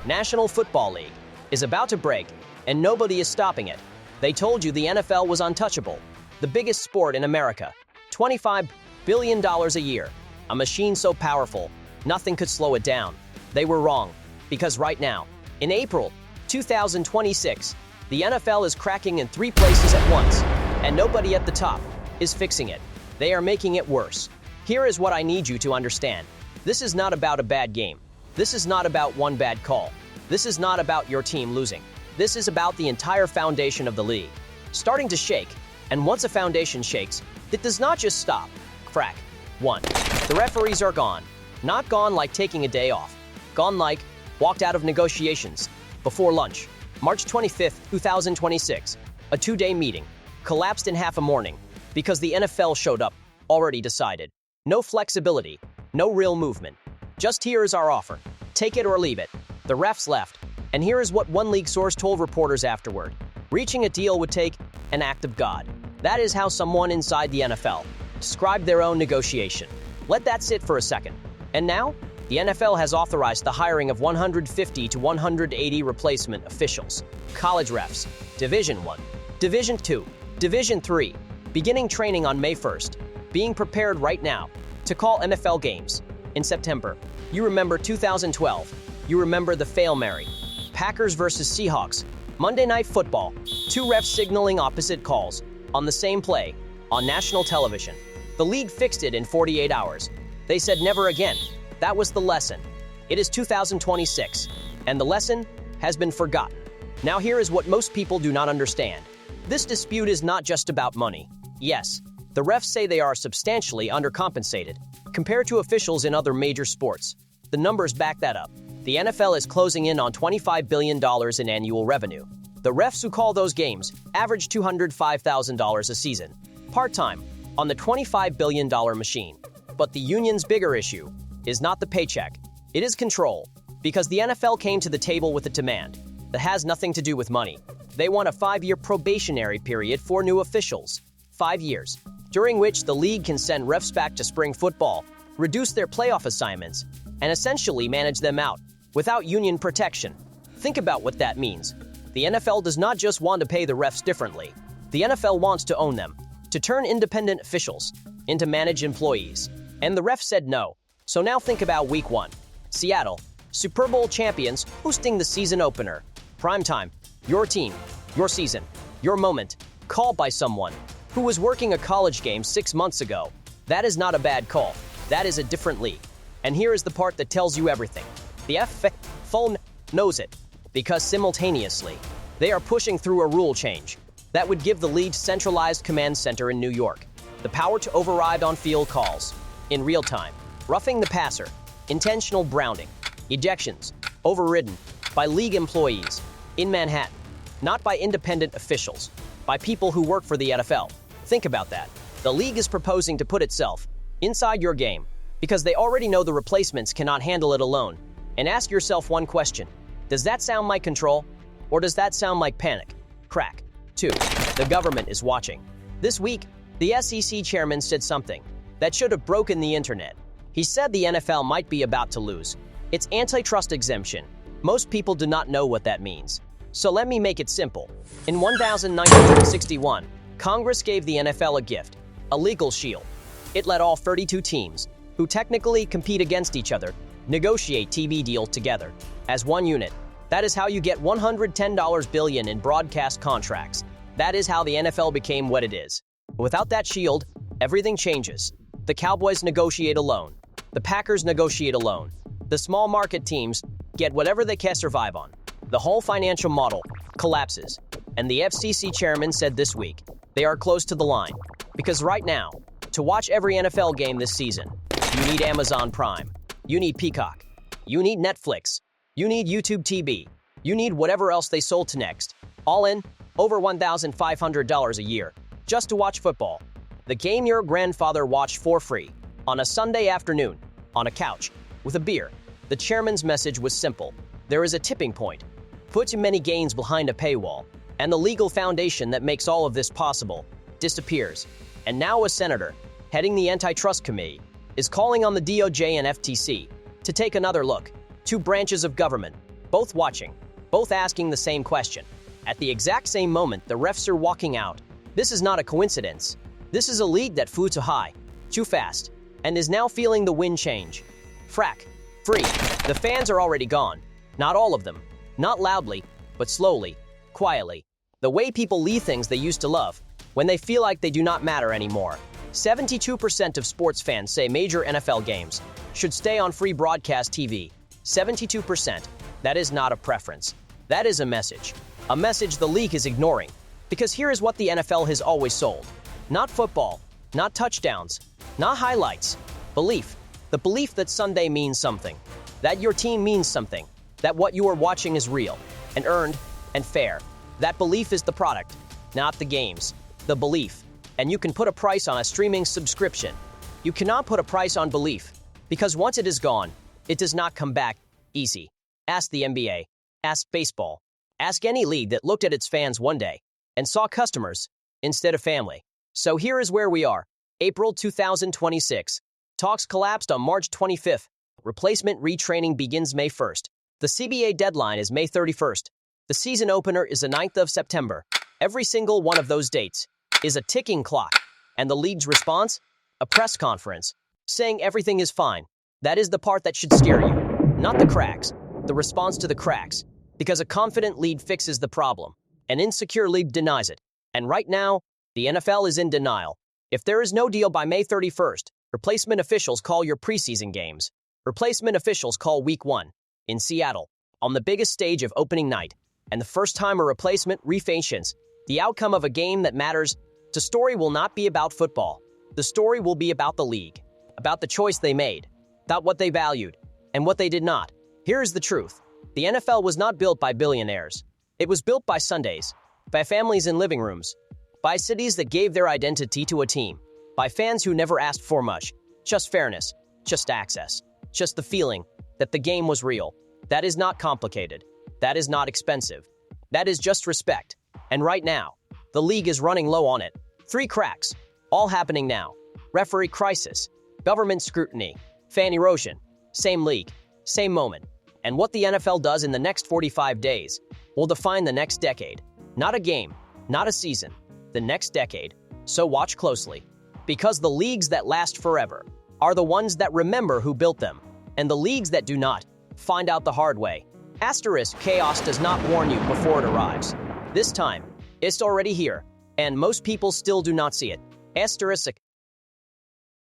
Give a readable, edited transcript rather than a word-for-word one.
National Football League, is about to break, and nobody is stopping it. They told you the NFL was untouchable. The biggest sport in America. $25 billion a year. A machine so powerful, nothing could slow it down. They were wrong, because right now, in April 2026, the NFL is cracking in 3 places at once, and nobody at the top is fixing it. They are making it worse. Here is what I need you to understand. This is not about a bad game. This is not about one bad call. This is not about your team losing. This is about the entire foundation of the league starting to shake. And once a foundation shakes, it does not just stop. Crack. 1. The referees are gone. Not gone like taking a day off. Gone like walked out of negotiations. Before lunch, March 25th, 2026, a 2-day meeting collapsed in half a morning because the NFL showed up, already decided. No flexibility, no real movement. Just here is our offer. Take it or leave it. The refs left, and here is what one league source told reporters afterward. Reaching a deal would take an act of God. That is how someone inside the NFL described their own negotiation. Let that sit for a second. And now, the NFL has authorized the hiring of 150 to 180 replacement officials. College refs, Division 1, Division 2, Division 3, beginning training on May 1st, being prepared right now to call NFL games in September. You remember 2012. You remember the Fail Mary. Packers versus Seahawks. Monday Night Football. 2 refs signaling opposite calls on the same play on national television. The league fixed it in 48 hours. They said never again. That was the lesson. It is 2026, and the lesson has been forgotten. Now here is what most people do not understand. This dispute is not just about money. Yes, the refs say they are substantially undercompensated compared to officials in other major sports. The numbers back that up. The NFL is closing in on $25 billion in annual revenue. The refs who call those games average $205,000 a season, part-time, on the $25 billion machine. But the union's bigger issue is not the paycheck. It is control, because the NFL came to the table with a demand that has nothing to do with money. They want a 5-year probationary period for new officials. 5 years, during which the league can send refs back to spring football, reduce their playoff assignments, and essentially manage them out without union protection. Think about what that means. The NFL does not just want to pay the refs differently. The NFL wants to own them, to turn independent officials into managed employees. And the refs said no. So now think about Week 1. Seattle, Super Bowl champions, hosting the season opener. Primetime, your team, your season, your moment, called by someone who was working a college game 6 months ago. That is not a bad call. That is a different league. And here is the part that tells you everything. The NFL knows it, because simultaneously, they are pushing through a rule change that would give the league centralized command center in New York the power to override on-field calls in real time, roughing the passer, intentional grounding, ejections, overridden by league employees in Manhattan, not by independent officials, by people who work for the NFL. Think about that. The league is proposing to put itself inside your game because they already know the replacements cannot handle it alone. And ask yourself one question. Does that sound like control? Or does that sound like panic? Crack. 2. The government is watching. This week, the SEC chairman said something that should have broken the internet. He said the NFL might be about to lose its antitrust exemption. Most people do not know what that means. So let me make it simple. In 1961, Congress gave the NFL a gift, a legal shield. It let all 32 teams, who technically compete against each other, negotiate TV deals together as one unit. That is how you get $110 billion in broadcast contracts. That is how the NFL became what it is. Without that shield, everything changes. The Cowboys negotiate alone. The Packers negotiate alone. The small market teams get whatever they can survive on. The whole financial model collapses. And the FCC chairman said this week, they are close to the line. Because right now, to watch every NFL game this season, you need Amazon Prime. You need Peacock. You need Netflix. You need YouTube TV. You need whatever else they sold to next. All in, over $1,500 a year, just to watch football. The game your grandfather watched for free, on a Sunday afternoon, on a couch, with a beer. The chairman's message was simple. There is a tipping point. Put too many gains behind a paywall, and the legal foundation that makes all of this possible disappears. And now a senator, heading the Antitrust Committee, is calling on the DOJ and FTC to take another look. 2 branches of government both watching, both asking the same question. At the exact same moment, the refs are walking out. This is not a coincidence. This is a league that flew too high, too fast, and is now feeling the wind change. Frack. Free. The fans are already gone. Not all of them. Not loudly, but slowly, quietly. The way people leave things they used to love, when they feel like they do not matter anymore. 72% of sports fans say major NFL games should stay on free broadcast TV. 72%. That is not a preference. That is a message. A message the league is ignoring. Because here is what the NFL has always sold. Not football, not touchdowns, not highlights. Belief. The belief that Sunday means something. That your team means something. That what you are watching is real, and earned, and fair. That belief is the product, not the games. The belief. And you can put a price on a streaming subscription. You cannot put a price on belief. Because once it is gone, it does not come back easy. Ask the NBA. Ask baseball. Ask any league that looked at its fans one day and saw customers instead of family. So here is where we are. April 2026. Talks collapsed on March 25th. Replacement retraining begins May 1st. The CBA deadline is May 31st. The season opener is the 9th of September. Every single one of those dates is a ticking clock. And the league's response? A press conference, saying everything is fine. That is the part that should scare you. Not the cracks. The response to the cracks. Because a confident lead fixes the problem. An insecure league denies it. And right now, the NFL is in denial. If there is no deal by May 31st, replacement officials call your preseason games. Replacement officials call Week 1 in Seattle on the biggest stage of opening night. And the first time a replacement refacients, the outcome of a game that matters, the story will not be about football. The story will be about the league, about the choice they made, about what they valued, and what they did not. Here is the truth. The NFL was not built by billionaires. It was built by Sundays, by families in living rooms, by cities that gave their identity to a team, by fans who never asked for much, just fairness, just access, just the feeling that the game was real. That is not complicated. That is not expensive. That is just respect. And right now, the league is running low on it. 3 cracks, all happening now. Referee crisis, government scrutiny, fan erosion, same league, same moment. And what the NFL does in the next 45 days will define the next decade. Not a game, not a season, the next decade. So watch closely. Because the leagues that last forever are the ones that remember who built them. And the leagues that do not find out the hard way. Asterisk chaos does not warn you before it arrives. This time, it's already here, and most people still do not see it. Asterisk